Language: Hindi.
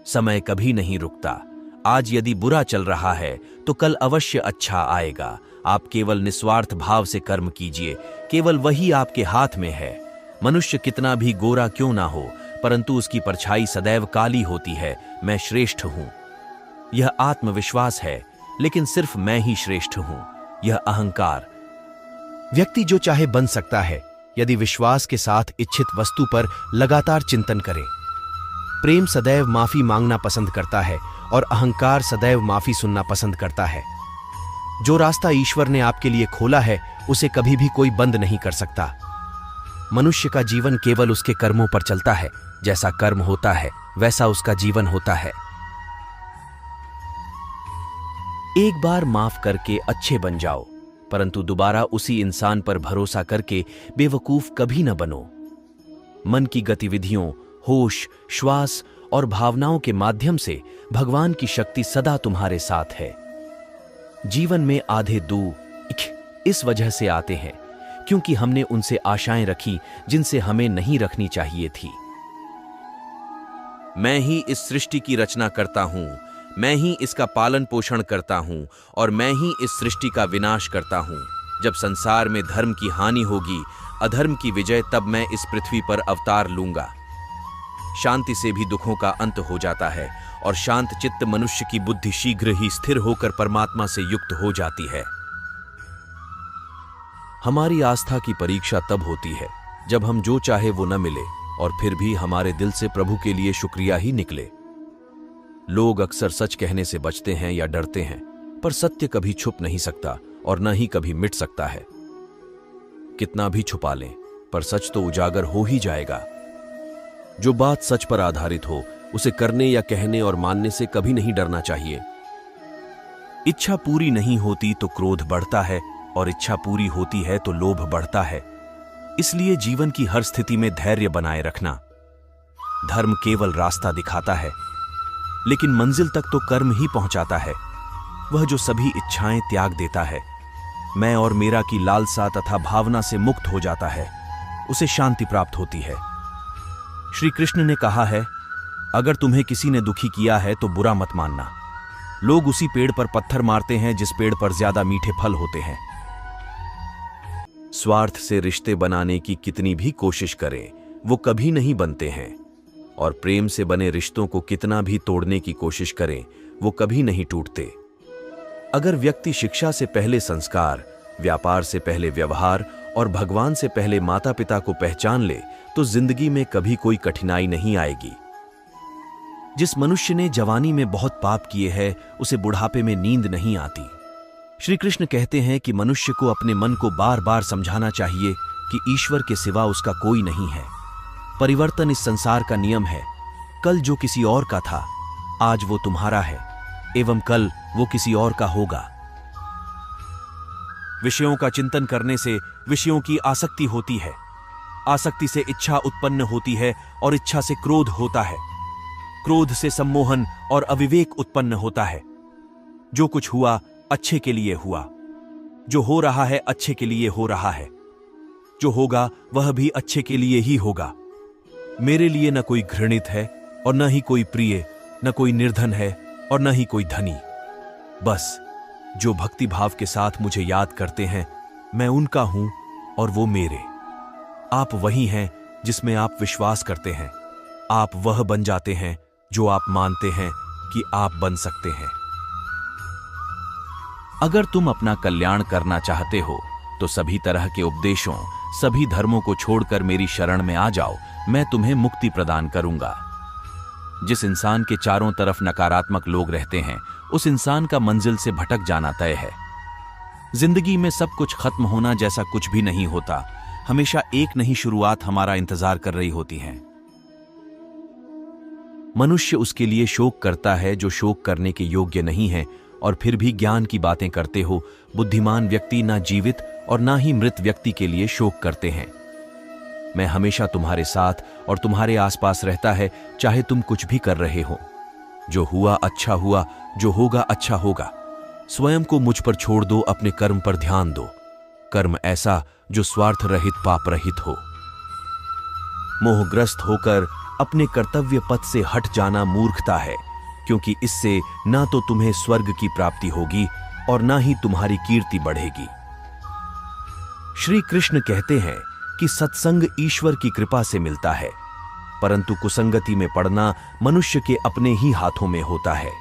समय कभी नहीं रुकता। आज यदि बुरा चल रहा है तो कल अवश्य अच्छा आएगा। आप केवल निस्वार्थ भाव से कर्म कीजिए, केवल वही आपके हाथ में है। मनुष्य कितना भी गोरा क्यों ना हो, परंतु उसकी परछाई सदैव काली होती है। मैं श्रेष्ठ हूं, यह आत्मविश्वास है, लेकिन सिर्फ मैं ही श्रेष्ठ हूं, यह अहंकार। व्यक्ति जो चाहे बन सकता है यदि विश्वास के साथ इच्छित वस्तु पर लगातार चिंतन करे। प्रेम सदैव माफी मांगना पसंद करता है और अहंकार सदैव माफी सुनना पसंद करता है। जो रास्ता ईश्वर ने आपके लिए खोला है उसे कभी भी कोई बंद नहीं कर सकता। मनुष्य का जीवन केवल उसके कर्मों पर चलता है। जैसा कर्म होता है वैसा उसका जीवन होता है। एक बार माफ करके अच्छे बन जाओ, परंतु दोबारा उसी इंसान पर भरोसा करके बेवकूफ कभी न बनो। मन की गतिविधियों, होश, श्वास और भावनाओं के माध्यम से भगवान की शक्ति सदा तुम्हारे साथ है। जीवन में आधे दुख इस वजह से आते हैं क्योंकि हमने उनसे आशाएं रखी जिनसे हमें नहीं रखनी चाहिए थी। मैं ही इस सृष्टि की रचना करता हूं, मैं ही इसका पालन पोषण करता हूं और मैं ही इस सृष्टि का विनाश करता हूं। जब संसार में धर्म की हानि होगी, अधर्म की विजय, तब मैं इस पृथ्वी पर अवतार लूंगा। शांति से भी दुखों का अंत हो जाता है और शांत चित्त मनुष्य की बुद्धि शीघ्र ही स्थिर होकर परमात्मा से युक्त हो जाती है। हमारी आस्था की परीक्षा तब होती है जब हम जो चाहे वो न मिले और फिर भी हमारे दिल से प्रभु के लिए शुक्रिया ही निकले। लोग अक्सर सच कहने से बचते हैं या डरते हैं, पर सत्य कभी छुप नहीं सकता और न ही कभी मिट सकता है। कितना भी छुपा लें, पर सच तो उजागर हो ही जाएगा। जो बात सच पर आधारित हो उसे करने या कहने और मानने से कभी नहीं डरना चाहिए। इच्छा पूरी नहीं होती तो क्रोध बढ़ता है और इच्छा पूरी होती है तो लोभ बढ़ता है। इसलिए जीवन की हर स्थिति में धैर्य बनाए रखना। धर्म केवल रास्ता दिखाता है, लेकिन मंजिल तक तो कर्म ही पहुंचाता है। वह जो सभी इच्छाएं त्याग देता है, मैं और मेरा की लालसा तथा भावना से मुक्त हो जाता है, उसे शांति प्राप्त होती है। श्री कृष्ण ने कहा है, अगर तुम्हें किसी ने दुखी किया है तो बुरा मत मानना। लोग उसी पेड़ पर पत्थर मारते हैं जिस पेड़ पर ज्यादा मीठे फल होते हैं। स्वार्थ से रिश्ते बनाने की कितनी भी कोशिश करें, वो कभी नहीं बनते हैं, और प्रेम से बने रिश्तों को कितना भी तोड़ने की कोशिश करें, वो कभी नहीं टूटते। अगर व्यक्ति शिक्षा से पहले संस्कार, व्यापार से पहले व्यवहार और भगवान से पहले माता पिता को पहचान ले तो जिंदगी में कभी कोई कठिनाई नहीं आएगी। जिस मनुष्य ने जवानी में बहुत पाप किए हैं उसे बुढ़ापे में नींद नहीं आती। श्री कृष्ण कहते हैं कि मनुष्य को अपने मन को बार बार समझाना चाहिए कि ईश्वर के सिवा उसका कोई नहीं है। परिवर्तन इस संसार का नियम है। कल जो किसी और का था, आज वो तुम्हारा है, एवं कल वो किसी और का होगा। विषयों का चिंतन करने से विषयों की आसक्ति होती है। आसक्ति से इच्छा उत्पन्न होती है और इच्छा से क्रोध होता है। क्रोध से सम्मोहन और अविवेक उत्पन्न होता है। जो कुछ हुआ अच्छे के लिए हुआ, जो हो रहा है अच्छे के लिए हो रहा है, जो होगा वह भी अच्छे के लिए ही होगा। मेरे लिए न कोई घृणित है और न ही कोई प्रिय, न कोई निर्धन है और न ही कोई धनी। बस जो भक्ति भाव के साथ मुझे याद करते हैं, मैं उनका हूं और वो मेरे। आप वही हैं जिसमें आप विश्वास करते हैं। आप वह बन जाते हैं जो आप मानते हैं कि आप बन सकते हैं। अगर तुम अपना कल्याण करना चाहते हो तो सभी तरह के उपदेशों, सभी धर्मों को छोड़कर मेरी शरण में आ जाओ। मैं तुम्हें मुक्ति प्रदान करूंगा। जिस इंसान के चारों तरफ नकारात्मक लोग रहते हैं, उस इंसान का मंजिल से भटक जाना तय है। जिंदगी में सब कुछ खत्म होना जैसा कुछ भी नहीं होता। हमेशा एक नई शुरुआत हमारा इंतजार कर रही होती है। मनुष्य उसके लिए शोक करता है जो शोक करने के योग्य नहीं है, और फिर भी ज्ञान की बातें करते हो। बुद्धिमान व्यक्ति ना जीवित और ना ही मृत व्यक्ति के लिए शोक करते हैं। मैं हमेशा तुम्हारे साथ और तुम्हारे आसपास रहता है, चाहे तुम कुछ भी कर रहे हो। जो हुआ अच्छा हुआ, जो होगा अच्छा होगा। स्वयं को मुझ पर छोड़ दो, अपने कर्म पर ध्यान दो। कर्म ऐसा जो स्वार्थ रहित, पाप रहित हो। मोहग्रस्त होकर अपने कर्तव्य पथ से हट जाना मूर्खता है, क्योंकि इससे ना तो तुम्हें स्वर्ग की प्राप्ति होगी और ना ही तुम्हारी कीर्ति बढ़ेगी। श्री कृष्ण कहते हैं कि सत्संग ईश्वर की कृपा से मिलता है, परंतु कुसंगति में पड़ना मनुष्य के अपने ही हाथों में होता है।